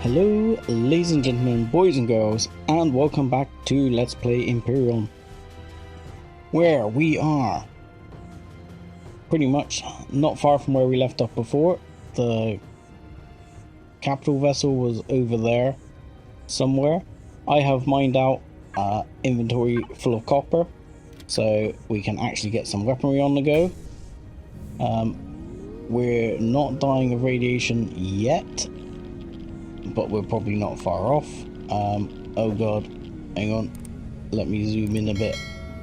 Hello, ladies and gentlemen, boys and girls, and welcome back to Let's Play Empyrion, where we are pretty much not far from where we left off before. The capital vessel was over there somewhere. I have mined out inventory full of copper, so we can actually get some weaponry on the go. We're not dying of radiation yet, but we're probably not far off. Oh god, hang on, let me zoom in a bit,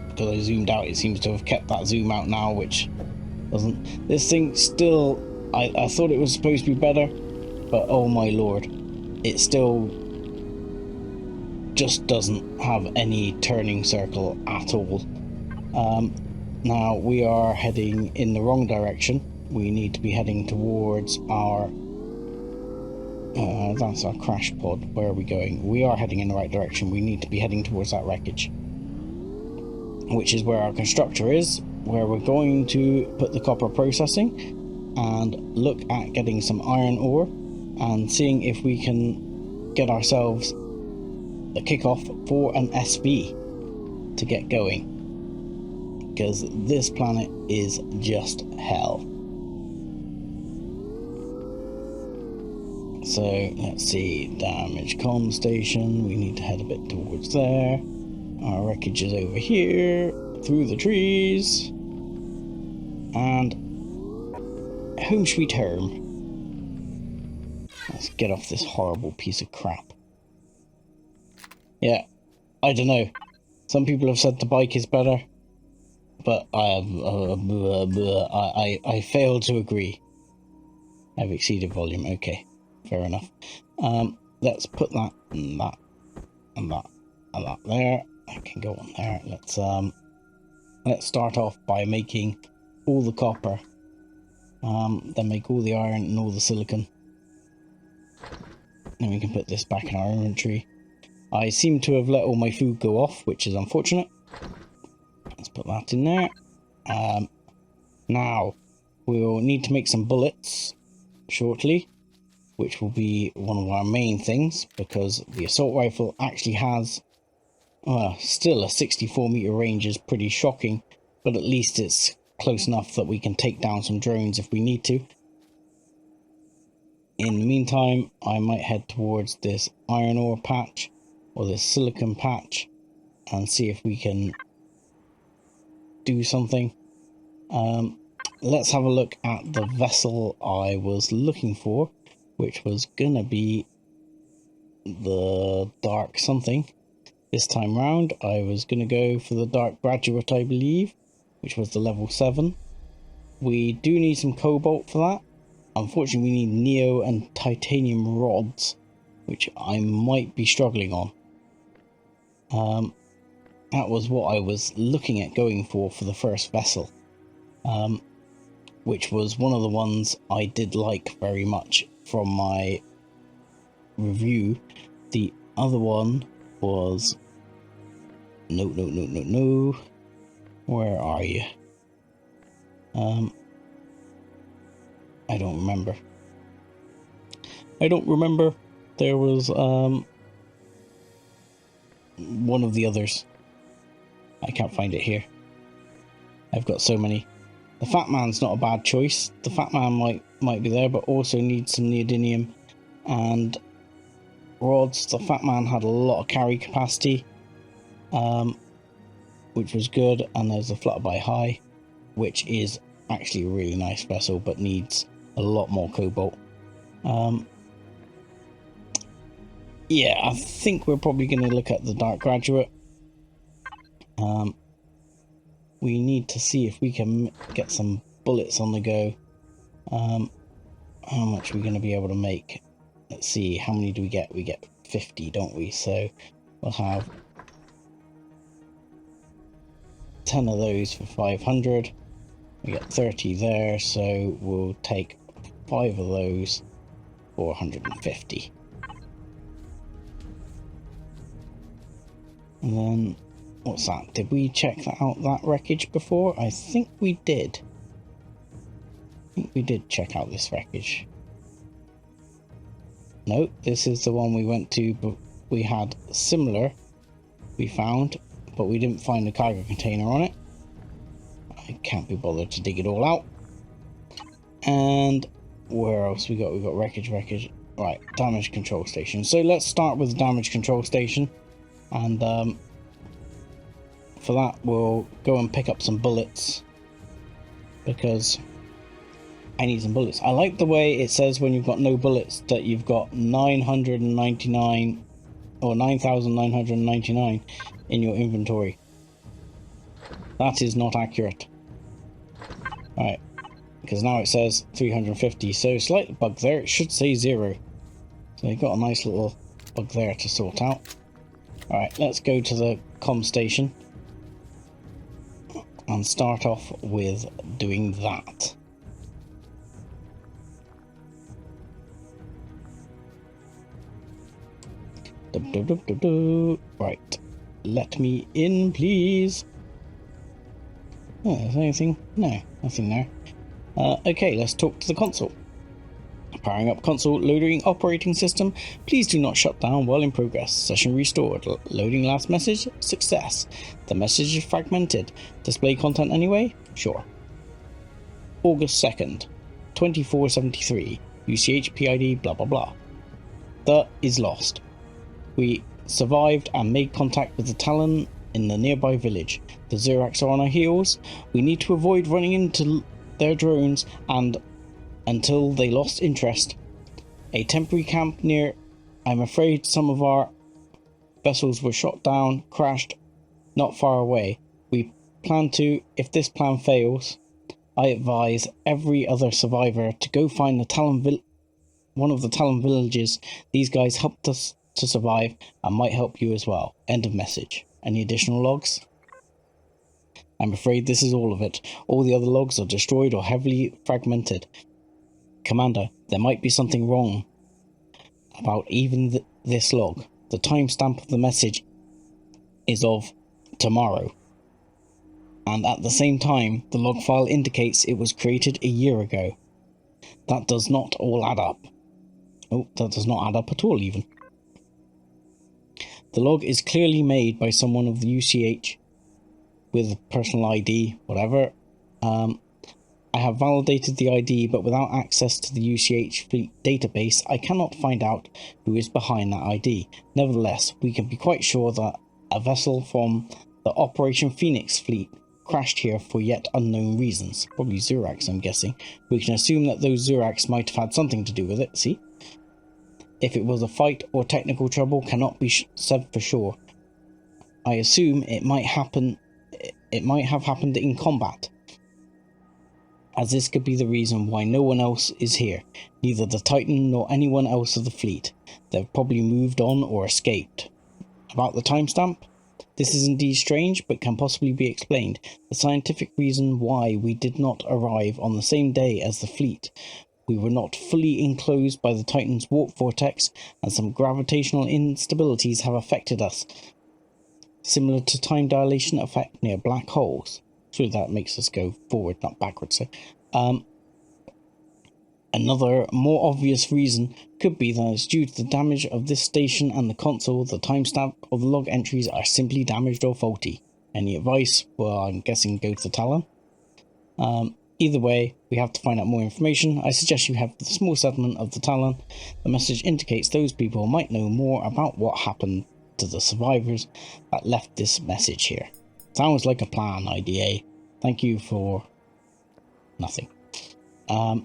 because I zoomed out. It seems to have kept that zoom out now, which doesn't. This thing still, I thought it was supposed to be better, but oh my lord, it still just doesn't have any turning circle at all. Now we are heading in the wrong direction. We need to be heading towards our that's our crash pod. Where are we going? We are heading in the right direction. We need to be heading towards that wreckage, which is where our constructor is, where we're going to put the copper processing and look at getting some iron ore and seeing if we can get ourselves a kickoff for an SV to get going, because this planet is just hell. So let's see, damage comm station, we need to head a bit towards there. Our wreckage is over here, through the trees, and home sweet home. Let's get off this horrible piece of crap. Yeah, I don't know, some people have said the bike is better, but I fail to agree. I've exceeded volume, okay. Fair enough. Let's put that and that and that and that there. I can go on there. Let's start off by making all the copper, then make all the iron and all the silicon. Then we can put this back in our inventory. I seem to have let all my food go off, which is unfortunate. Let's put that in there. Now we'll need to make some bullets shortly, which will be one of our main things, because the assault rifle actually has still a 64 meter range. Is pretty shocking, but at least it's close enough that we can take down some drones if we need to. In the meantime, I might head towards this iron ore patch or this silicon patch and see if we can do something. Let's have a look at the vessel I was looking for, which was gonna be the dark something. This time round I was gonna go for the dark graduate, I believe, which was the level 7. We do need some cobalt for that. Unfortunately we need neo and titanium rods, which I might be struggling on. That was what I was looking at going for the first vessel, which was one of the ones I did like very much from my review. The other one was no. Where are you? I don't remember. There was one of the others. I can't find it here. I've got so many. The Fat Man's not a bad choice. The Fat Man might be there, but also needs some neodymium and rods. The Fat Man had a lot of carry capacity, which was good. And there's the Flutterby High, which is actually a really nice vessel, but needs a lot more cobalt. Yeah, I think we're probably going to look at the Dark Graduate. We need to see if we can get some bullets on the go. How much are we going to be able to make? Let's see, how many do we get? We get 50, don't we? So we'll have 10 of those for 500. We get 30 there, so we'll take 5 of those for 150. And then, what's that? Did we check out that wreckage before? I think we did. I think we did check out this wreckage. No, this is the one we went to, but we had similar. We found, but we didn't find a cargo container on it. I can't be bothered to dig it all out. And where else we got? We got wreckage. Right, damage control station. So let's start with the damage control station, and for that we'll go and pick up some bullets because I need some bullets. I like the way it says when you've got no bullets that you've got 999 or 9,999 in your inventory. That is not accurate. Alright, because now it says 350, so slight bug there. It should say 0. So you've got a nice little bug there to sort out. Alright, let's go to the comm station and start off with doing that. Right, let me in, please. Oh, is there anything? No, nothing there. Okay, let's talk to the console. Powering up console, loading operating system. Please do not shut down while in progress. Session restored. Loading last message. Success. The message is fragmented. Display content anyway? Sure. August 2nd, 2473. UCH PID blah blah blah. The is lost. We survived and made contact with the Talon in the nearby village. The Zirax are on our heels. We need to avoid running into their drones and until they lost interest. A temporary camp near. I'm afraid some of our vessels were shot down, crashed not far away. We plan to, if this plan fails, I advise every other survivor to go find the Talon one of the Talon villages. These guys helped us to survive and might help you as well. End of message. Any additional logs? I'm afraid this is all of it. All the other logs are destroyed or heavily fragmented. Commander, there might be something wrong about even this log. The timestamp of the message is of tomorrow. And at the same time, the log file indicates it was created a year ago. That does not all add up. Oh, that does not add up at all even. The log is clearly made by someone of the UCH with personal ID, whatever. I have validated the ID, but without access to the UCH fleet database, I cannot find out who is behind that ID. Nevertheless, we can be quite sure that a vessel from the Operation Phoenix fleet crashed here for yet unknown reasons. Probably Zirax, I'm guessing. We can assume that those Zirax might have had something to do with it, see? If it was a fight or technical trouble cannot be said for sure. I assume it might have happened in combat, as this could be the reason why no one else is here, neither the Titan nor anyone else of the fleet. They've probably moved on or escaped. About the timestamp? This is indeed strange, but can possibly be explained. The scientific reason why we did not arrive on the same day as the fleet. We were not fully enclosed by the Titan's warp vortex, and some gravitational instabilities have affected us, similar to time dilation effect near black holes. So that makes us go forward, not backwards. So, another more obvious reason could be that it's due to the damage of this station and the console. The timestamp of the log entries are simply damaged or faulty. Any advice? Well, I'm guessing go to the Talon. Either way, we have to find out more information. I suggest you have the small settlement of the Talon. The message indicates those people might know more about what happened to the survivors that left this message here. Sounds like a plan, IDA. Thank you for nothing. I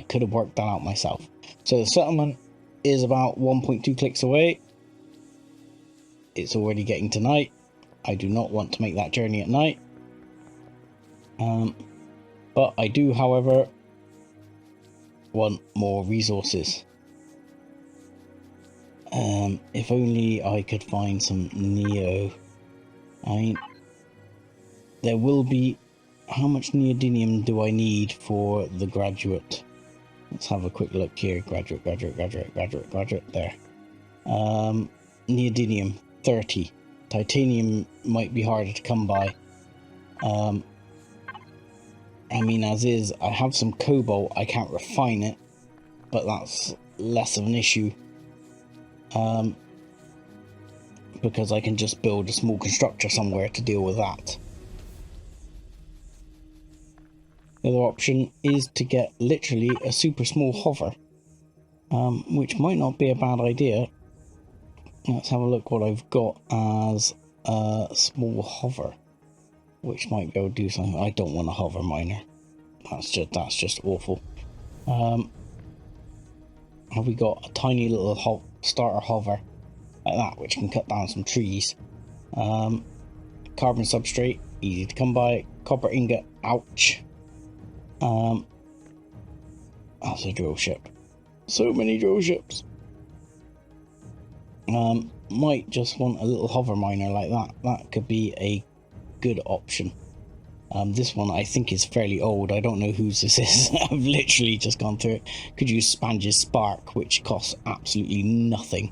could have worked that out myself. So the settlement is about 1.2 clicks away. It's already getting to night. I do not want to make that journey at night. But I do, however, want more resources. If only I could find some Neo. I mean, there will be... How much neodymium do I need for the graduate? Let's have a quick look here. Graduate, there. Neodymium, 30. Titanium might be harder to come by. I mean, as is, I have some cobalt. I can't refine it, but that's less of an issue. Because I can just build a small constructor somewhere to deal with that. The other option is to get literally a super small hover, which might not be a bad idea. Let's have a look what I've got as a small hover, which might be able to do something. I don't want a hover miner. That's just awful. Have we got a tiny little starter hover like that, which can cut down some trees? Carbon substrate, easy to come by. Copper ingot, ouch. That's a drill ship. So many drill ships. Might just want a little hover miner like that. That could be a good option. This one I think is fairly old. I don't know whose this is. I've literally just gone through it. Could use Spanj's Spark, which costs absolutely nothing.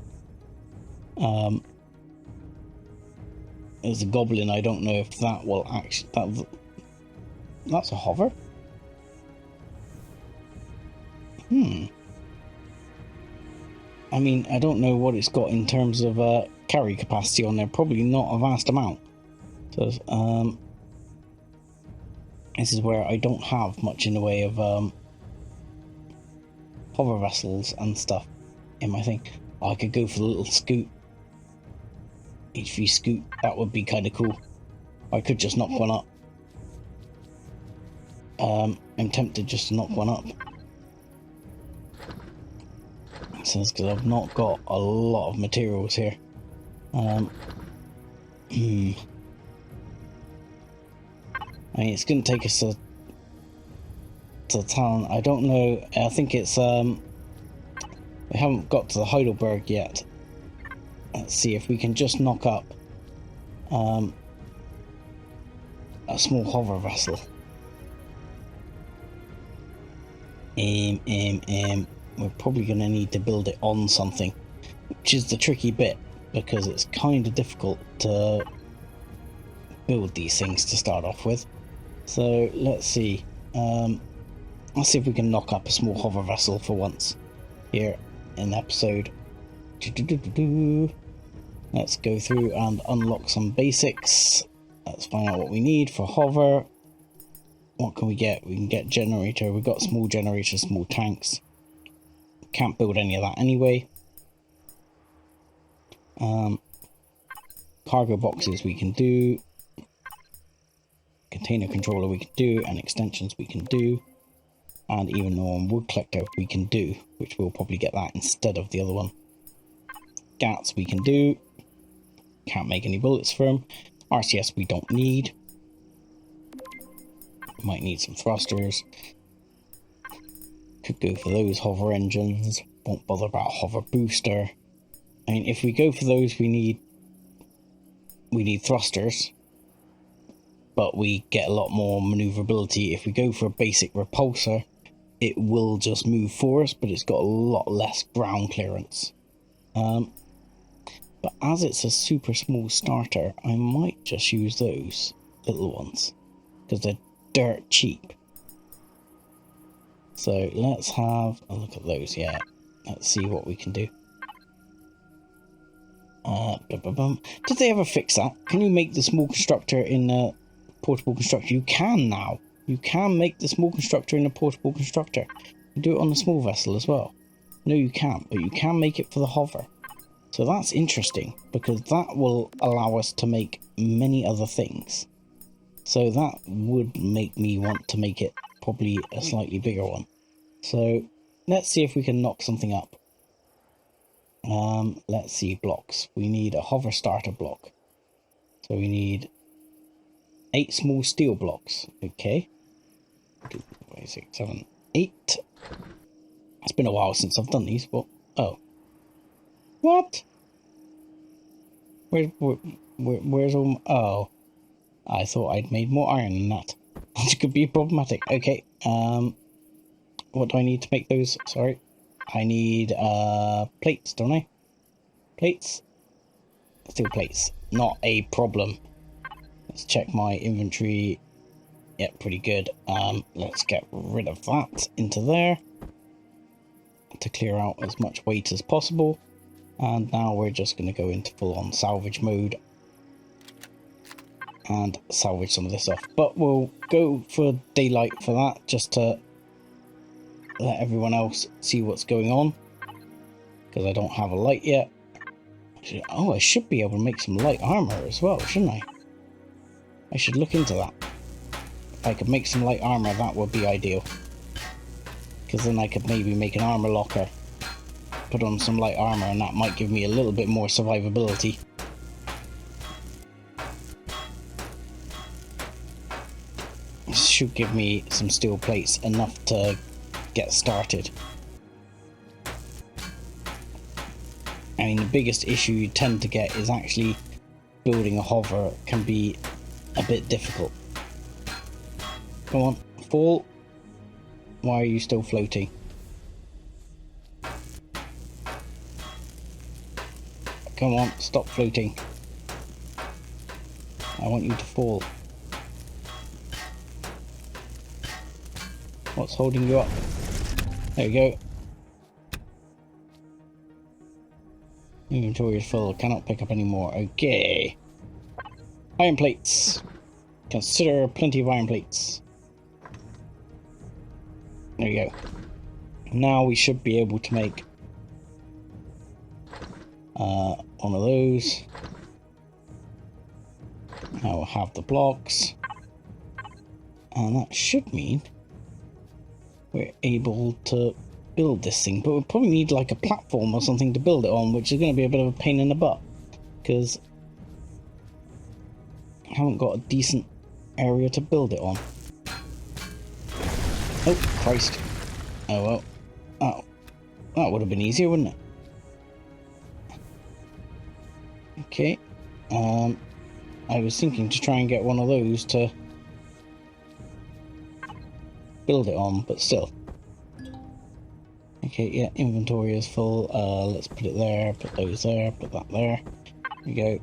There's a goblin. I don't know if that will actually... That's a hover? I mean, I don't know what it's got in terms of carry capacity on there. Probably not a vast amount. So, this is where I don't have much in the way of hover vessels and stuff in my thing. I could go for the little scoot. HV scoot, that would be kind of cool. I could just knock one up. I'm tempted just to knock one up. Because I've not got a lot of materials here. I mean, it's going to take us to town. I don't know. I think it's we haven't got to the Heidelberg yet. Let's see if we can just knock up a small hover vessel. We're probably going to need to build it on something, which is the tricky bit, because it's kind of difficult to build these things to start off with. So let's see. Let's see if we can knock up a small hover vessel for once here in the episode. Let's go through and unlock some basics. Let's find out what we need for hover. What can we get? We can get generator. We've got small generators, small tanks. Can't build any of that anyway. Cargo boxes we can do. Container controller we can do. And extensions we can do. And even on wood collector we can do. Which we'll probably get that instead of the other one. Gats we can do. Can't make any bullets for them. RCS we don't need. Might need some thrusters. Could go for those hover engines. Won't bother about hover booster. I mean, if we go for those, we need thrusters, but we get a lot more maneuverability. If we go for a basic repulsor, it will just move for us, but it's got a lot less ground clearance. But as it's a super small starter, I might just use those little ones because they're dirt cheap. So let's have a look at those. Yeah, let's see what we can do. Did they ever fix that? Can you make the small constructor in a portable constructor? You can now. You can make the small constructor in a portable constructor. You do it on the small vessel as well. No, you can't, but you can make it for the hover. So that's interesting, because that will allow us to make many other things. So that would make me want to make it probably a slightly bigger one. So let's see if we can knock something up. Let's see, blocks. We need a hover starter block. So we need 8 small steel blocks. Okay. 2, 4, 6, 7, 8. It's been a while since I've done these, but... Oh. What? Where's all... Oh. I thought I'd made more iron than that. That could be problematic. Okay. What do I need to make those? Sorry. I need plates, don't I? Plates? Steel plates. Not a problem. Let's check my inventory. Yep, pretty good. Let's get rid of that into there. to clear out as much weight as possible. And now we're just going to go into full-on salvage mode and salvage some of this stuff. But we'll go for daylight for that, just to let everyone else see what's going on, because I don't have a light yet. Oh, I should be able to make some light armor as well, shouldn't I? I should look into that. If I could make some light armor, that would be ideal, because then I could maybe make an armor locker, put on some light armor, and that might give me a little bit more survivability. This should give me some steel plates, enough to get started. I mean, the biggest issue you tend to get is actually building a hover can be a bit difficult. Come on, fall. Why are you still floating? Come on, stop floating. I want you to fall. What's holding you up? There we go. Inventory is full. Cannot pick up any more. Okay. Iron plates. Consider plenty of iron plates. There we go. Now we should be able to make one of those. Now we'll have the blocks. And that should mean we're able to build this thing, but we'll probably need like a platform or something to build it on, which is going to be a bit of a pain in the butt, because I haven't got a decent area to build it on. Oh, Christ. Oh, well. Oh, that would have been easier, wouldn't it? Okay. I was thinking to try and get one of those to build it on, but still. Okay, yeah, inventory is full. Let's put it there, put those there, put that there. There we go.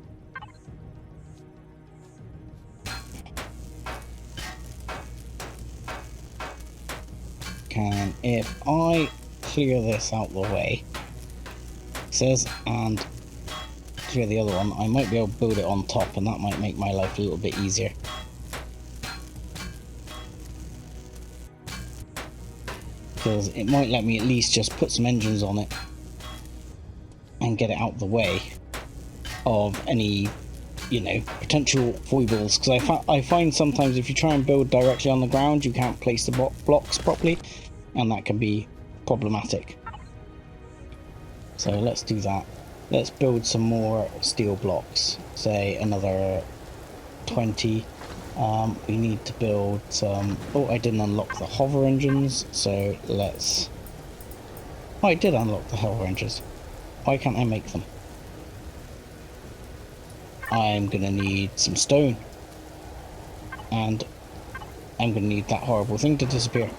If I clear this out the way, it says, and clear the other one, I might be able to build it on top, and that might make my life a little bit easier. Because it might let me at least just put some engines on it and get it out the way of any, you know, potential foibles. Because I find sometimes if you try and build directly on the ground, you can't place the blocks properly, and that can be problematic. So let's do that. Let's build some more steel blocks, say another 20. We need to build some... Oh, I didn't unlock the hover engines, so let's... Oh, I did unlock the hover engines. Why can't I make them? I'm gonna need some stone. And I'm gonna need that horrible thing to disappear.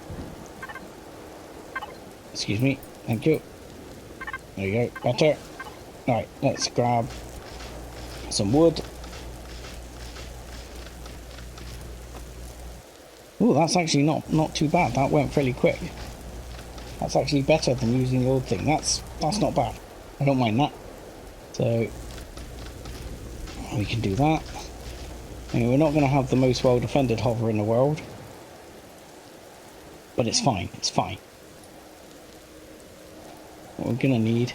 Excuse me. Thank you. There you go. Better. Alright, let's grab some wood. Oh, that's actually not too bad. That went fairly quick. That's actually better than using the old thing. That's not bad. I don't mind that. So we can do that. I mean, we're not going to have the most well-defended hover in the world, but it's fine. It's fine. What we're going to need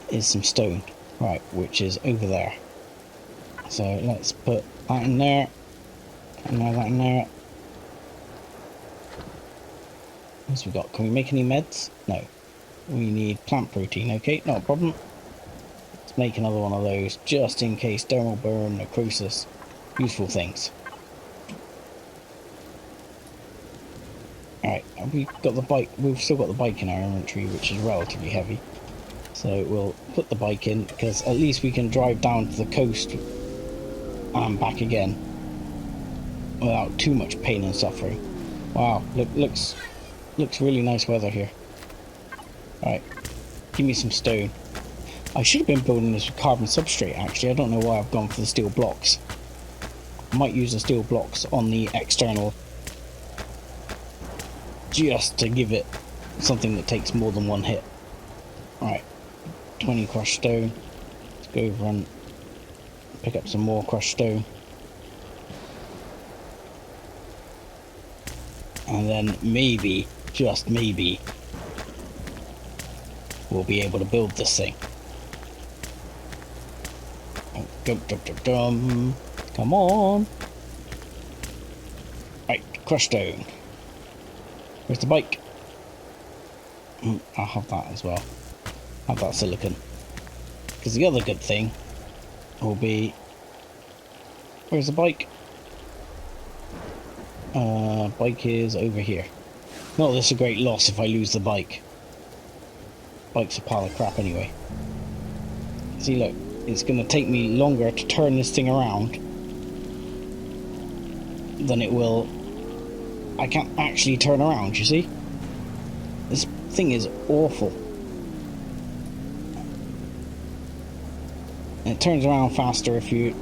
is some stone, right, which is over there. So let's put that in there. And now that in there. What else we got? Can we make any meds? No. We need plant protein. Okay, not a problem. Let's make another one of those, just in case. Dermal burn, necrosis. Useful things. Alright, we've got the bike. We've still got the bike in our inventory, which is relatively heavy. So we'll put the bike in, because at least we can drive down to the coast and back again without too much pain and suffering. Wow, looks really nice weather here. Alright, give me some stone. I should have been building this with carbon substrate actually. I don't know why I've gone for the steel blocks. I might use the steel blocks on the external just to give it something that takes more than one hit. Right, 20 crushed stone. Let's go over and pick up some more crushed stone. And then maybe, just maybe, we'll be able to build this thing. Oh, dum, dum, dum, dum. Come on. Right, crushed stone. Where's the bike? I'll have that as well. Have that silicon. Because the other good thing will be... Where's the bike? Bike is over here. Not that it's a great loss if I lose the bike. Bike's a pile of crap anyway. See, look. It's going to take me longer to turn this thing around than it will... I can't actually turn around, you see? This thing is awful. And it turns around faster if you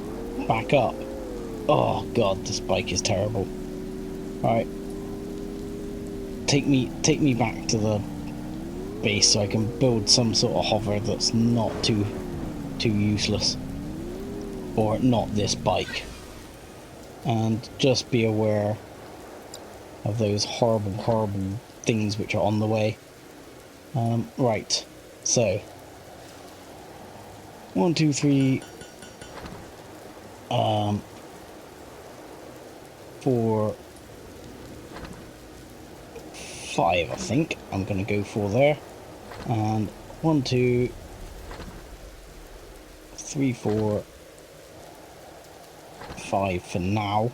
back up. Oh god, this bike is terrible. Alright. Take me back to the base so I can build some sort of hover that's not too useless. Or not this bike. And just be aware of those horrible things which are on the way. Right, so 1, 2, 3, 4, 5, I think I'm gonna go for there. And 1, 2, 3, 4, 5 for now.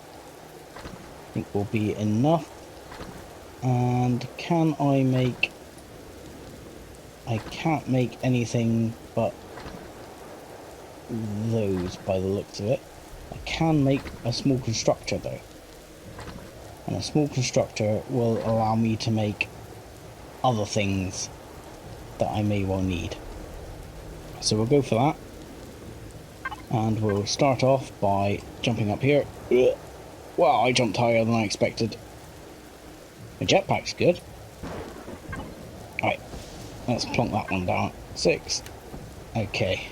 I think will be enough. And can I make... I can't make anything but those by the looks of it. I can make a small constructor though. And a small constructor will allow me to make other things that I may well need. So we'll go for that. And we'll start off by jumping up here. Wow, I jumped higher than I expected. The jetpack's good. Right, let's plonk that one down. 6. Okay.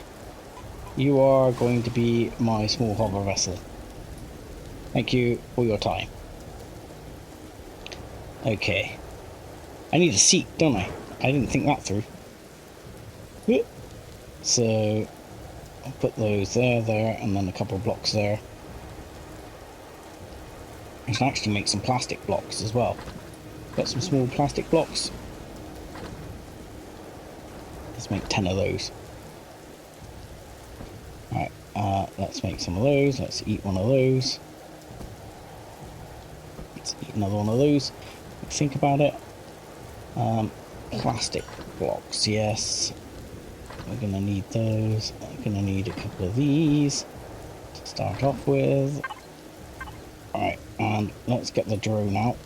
You are going to be my small hover vessel. Thank you for your time. Okay. I need a seat, don't I? I didn't think that through. So, I'll put those there, and then a couple of blocks there. I can actually make some plastic blocks as well. Got some small plastic blocks. Let's make 10 of those. Right, let's make some of those. Let's eat one of those. Let's eat another one of those. Think about it. Plastic blocks, yes. We're gonna need those. I'm gonna need a couple of these to start off with. Alright, and let's get the drone out.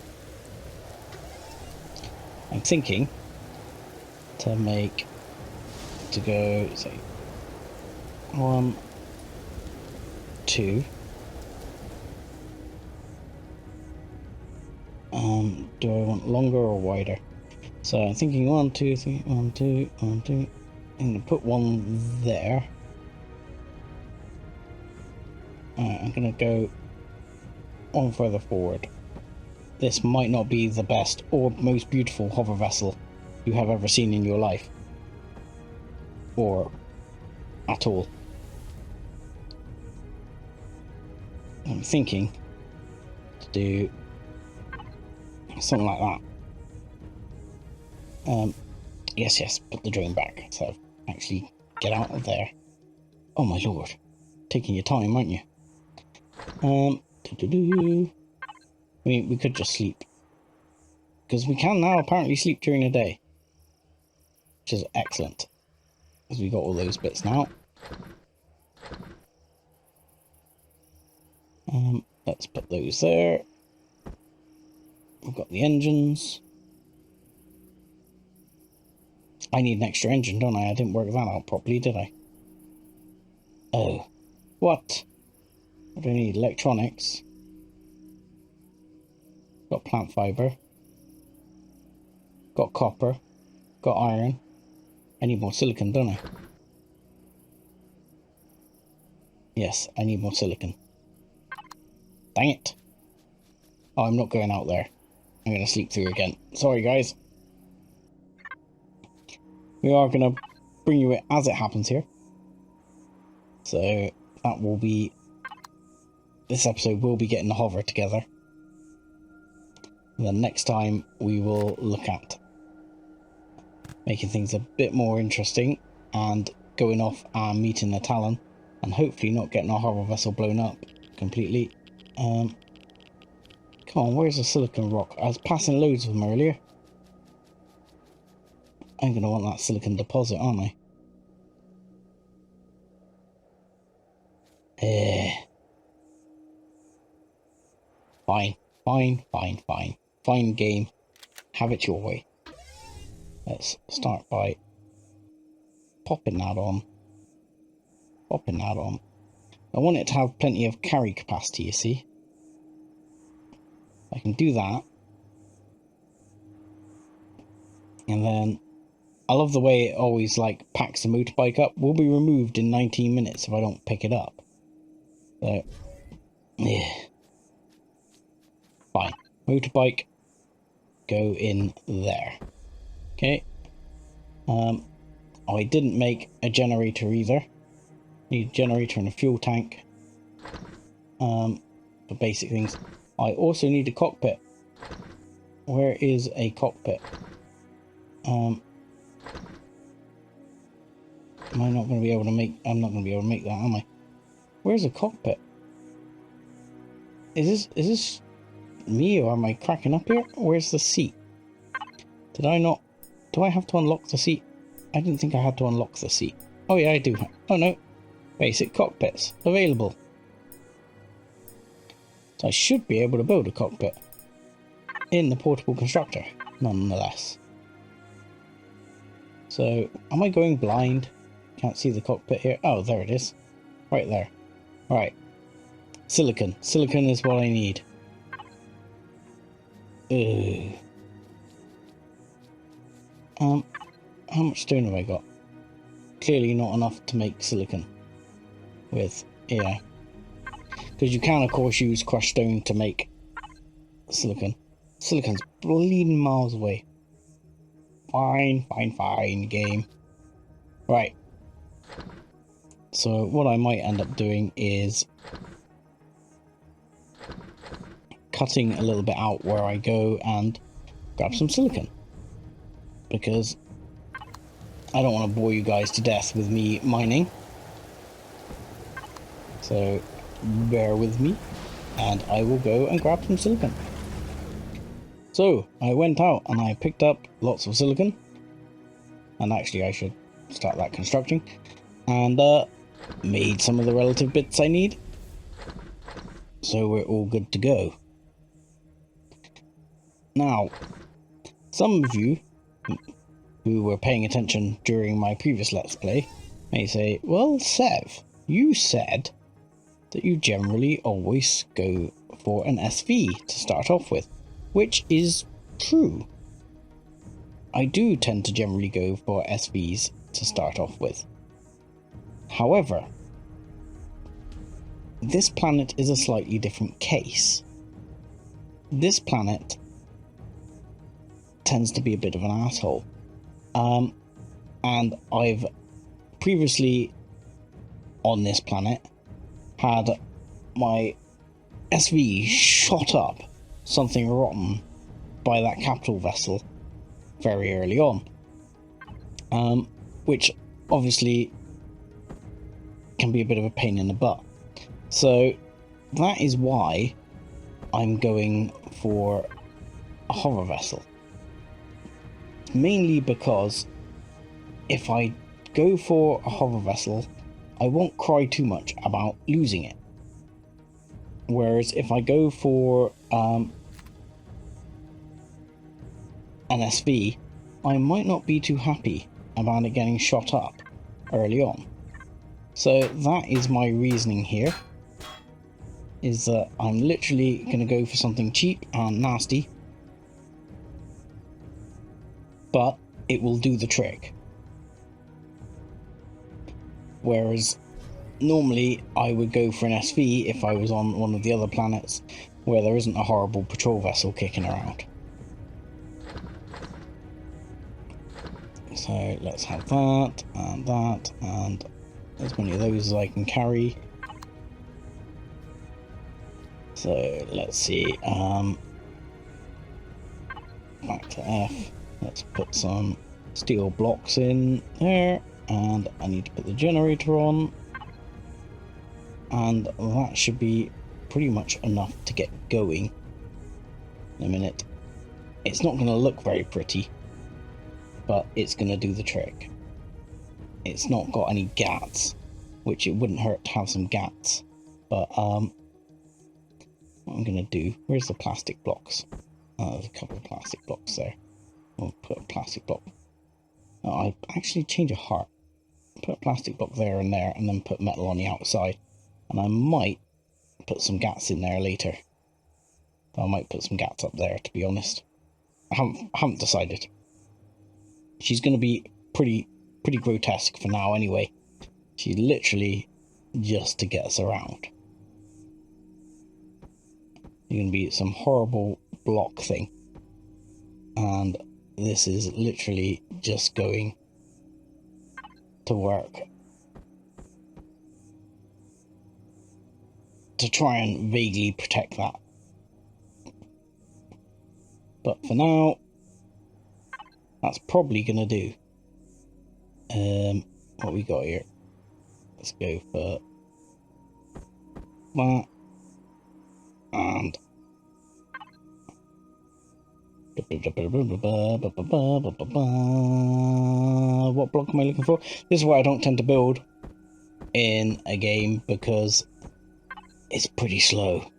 I'm thinking to go, say, 1, 2. Do I want longer or wider? So I'm thinking 1, 2, 3, 1, 2, 1, 2. I'm going to put one there. Alright, I'm going to go one further forward. This might not be the best or most beautiful hover vessel you have ever seen in your life. Or at all. I'm thinking to do something like that. Yes, put the drone back. So actually get out of there. Oh my lord. Taking your time, aren't you? I mean, we could just sleep. Because we can now apparently sleep during the day. Which is excellent. Because we got all those bits now. Let's put those there. We've got the engines. I need an extra engine, don't I? I didn't work that out properly, did I? Oh. What? What do I need? Electronics. Got plant fibre. got copper, got iron. I need more silicon, don't I? Yes, I need more silicon. Dang it. Oh, I'm not going out there. I'm going to sleep through again. Sorry, guys. We are going to bring you it as it happens here. So that will be... This episode will be getting the hover together. And then next time we will look at making things a bit more interesting and going off and meeting the Talon and hopefully not getting our hover vessel blown up completely. Come on, where's the silicon rock? I was passing loads of them earlier. I'm going to want that silicon deposit, aren't I? Fine. Fine game. Have it your way. Let's start by popping that on. I want it to have plenty of carry capacity, you see. I can do that. And then I love the way it always like packs the motorbike up. Will be removed in 19 minutes if I don't pick it up. So, yeah. Fine. Motorbike, go in there. Okay. I didn't make a generator either. Need a generator and a fuel tank. For basic things. I also need a cockpit. Where is a cockpit? Am I not going to be able to make... I'm not going to be able to make that, am I? Where's a cockpit? Is this me or am I cracking up here? Where's the seat? Did I not... Do I have to unlock the seat? I didn't think I had to unlock the seat. Oh yeah, I do. Oh no. Basic cockpits available. So I should be able to build a cockpit in the portable constructor, nonetheless. So, am I going blind? Can't see the cockpit here. Oh, there it is. Right there. Right. Silicon. Silicon is what I need. How much stone have I got? Clearly not enough to make silicon with. Yeah. Because you can, of course, use crushed stone to make silicon. Silicon's bleeding miles away. Fine, game. Right. So, what I might end up doing is cutting a little bit out where I go and grab some silicon. Because I don't want to bore you guys to death with me mining. So, bear with me, and I will go and grab some silicon. So, I went out and I picked up lots of silicon. And actually I should start that constructing. And made some of the relative bits I need. So we're all good to go. Now, some of you who were paying attention during my previous Let's Play may say, well, Sev, you said that you generally always go for an SV to start off with, which is true. I do tend to generally go for SVs to start off with. However, this planet is a slightly different case. This planet tends to be a bit of an asshole. And I've previously on this planet had my SV shot up something rotten by that capital vessel very early on, which obviously can be a bit of a pain in the butt. So that is why I'm going for a hover vessel, mainly because if I go for a hover vessel I won't cry too much about losing it, whereas if I go for an SV, I might not be too happy about it getting shot up early on. So that is my reasoning here, is that I'm literally going to go for something cheap and nasty but it will do the trick. Whereas normally I would go for an SV if I was on one of the other planets where there isn't a horrible patrol vessel kicking around. So let's have that, and as many of those as I can carry. So let's see, back to F, let's put some steel blocks in there, and I need to put the generator on, and that should be pretty much enough to get going in a minute. It's not going to look very pretty, but it's going to do the trick. It's not got any gats, which it wouldn't hurt to have some gats, but what I'm going to do, where's the plastic blocks? There's a couple of plastic blocks there. I'll put a plastic block. I actually change a heart. Put a plastic block there, and then put metal on the outside. And I might put some gats in there later. I might put some gats up there, to be honest. I haven't decided. She's going to be pretty grotesque for now anyway. She's literally just to get us around. You're going to be some horrible block thing. And this is literally just going to work to try and vaguely protect that. But for now, that's probably going to do. What we got here? Let's go for that. And what block am I looking for? This is what I don't tend to build in a game because it's pretty slow.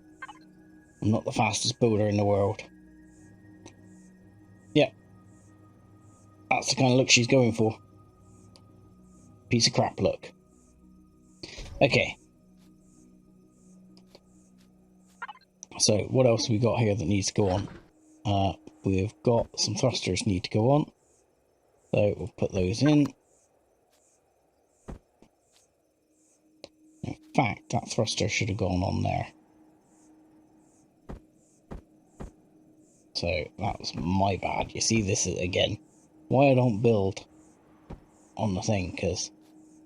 I'm not the fastest builder in the world. Yeah, that's the kind of look she's going for. Piece of crap look. Okay. So what else have we got here that needs to go on? We've got some thrusters need to go on. So we'll put those in. In fact, that thruster should have gone on there. So that was my bad. You see, this is again why I don't build on the thing, because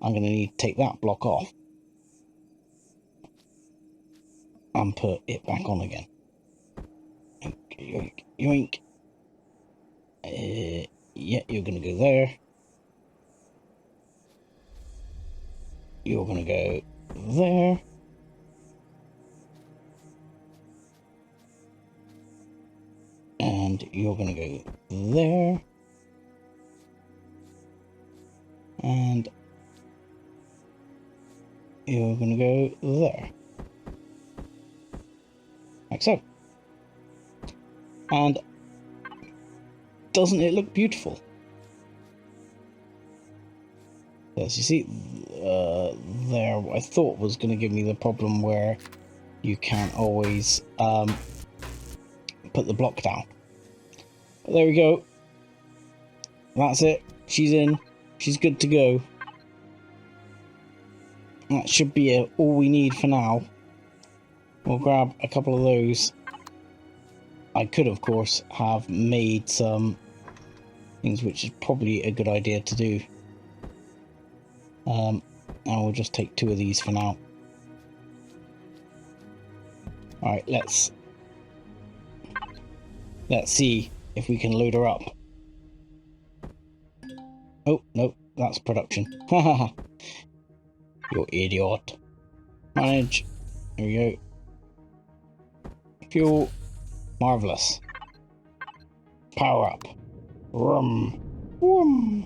I'm going to need to take that block off and put it back on again. Yoink, yoink. Yeah, you're going to go there. You're going to go there. And you're going to go there. And you're going to go there. Like so. And doesn't it look beautiful? As you see, there, I thought was going to give me the problem where you can't always put the block down. But there we go. That's it. She's in. She's good to go. That should be all we need for now. We'll grab a couple of those. I could, of course, have made some things, which is probably a good idea to do. And we'll just take 2 of these for now. Alright, let's see if we can load her up. Oh, no, that's production. Haha. You idiot. Manage. There we go. Fuel. Marvellous. Power up. Rum. Rum.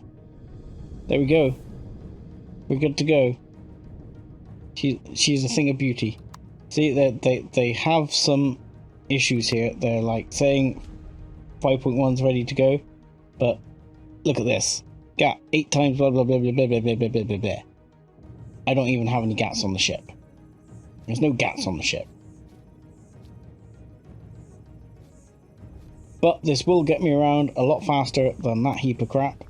There we go. We're good to go. She's a thing of beauty. See, they have some issues here. They're like saying 5.1's ready to go, but look at this. Gat 8 times blah blah blah blah blah blah blah blah blah blah. I don't even have any gats on the ship. There's no gats on the ship. But this will get me around a lot faster than that heap of crap,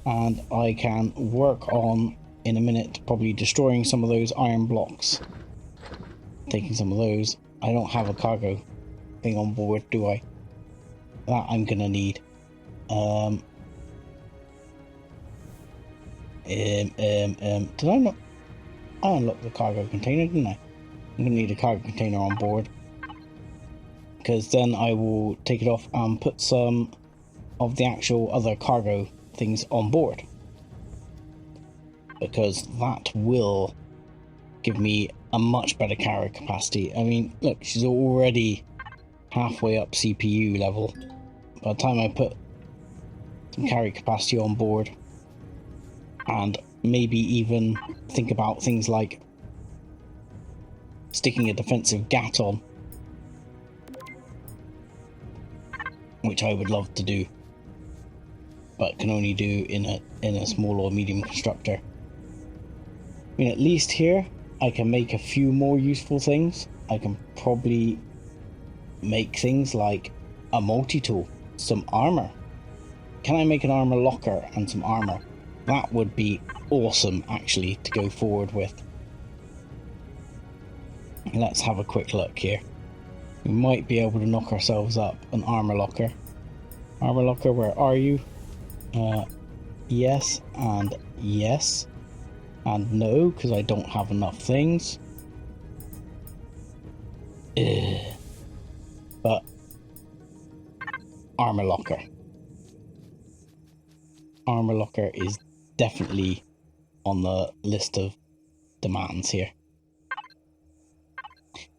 and I can work on, in a minute, probably destroying some of those iron blocks. Taking some of those. I don't have a cargo thing on board, do I? That I'm gonna need. Did I not? I unlocked the cargo container, didn't I? I'm gonna need a cargo container on board, because then I will take it off and put some of the actual other cargo things on board, because that will give me a much better carry capacity. I mean, look, she's already halfway up CPU level. By the time I put some carry capacity on board, and maybe even think about things like sticking a defensive gat on, which I would love to do, but can only do in a small or medium constructor. I mean, at least here I can make a few more useful things. I can probably make things like a multi-tool, some armor. Can I make an armor locker and some armor? That would be awesome, actually, to go forward with. Let's have a quick look here. We might be able to knock ourselves up an armor locker. Armor locker, where are you? Yes and yes. And no, because I don't have enough things. But armor locker. Armor locker is definitely on the list of demands here.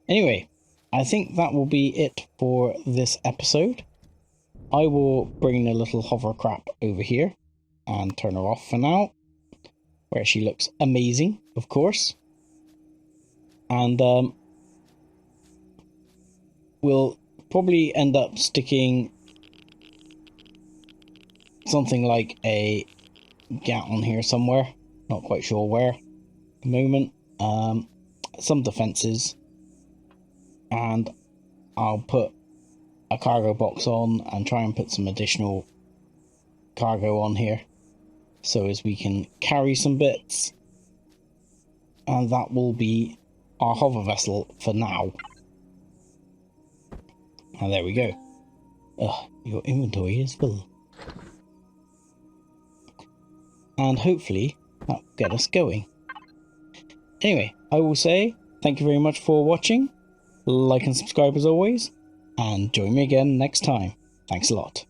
Anyway, I think that will be it for this episode. I will bring the little hover crap over here and turn her off for now, where she looks amazing, of course. And we'll probably end up sticking something like a gat on here somewhere. Not quite sure where at the moment. Some defenses. And I'll put a cargo box on and try and put some additional cargo on here, so as we can carry some bits. And that will be our hover vessel for now. And there we go. Your inventory is full. And hopefully that will get us going. Anyway, I will say thank you very much for watching. Like and subscribe as always, and join me again next time. Thanks a lot.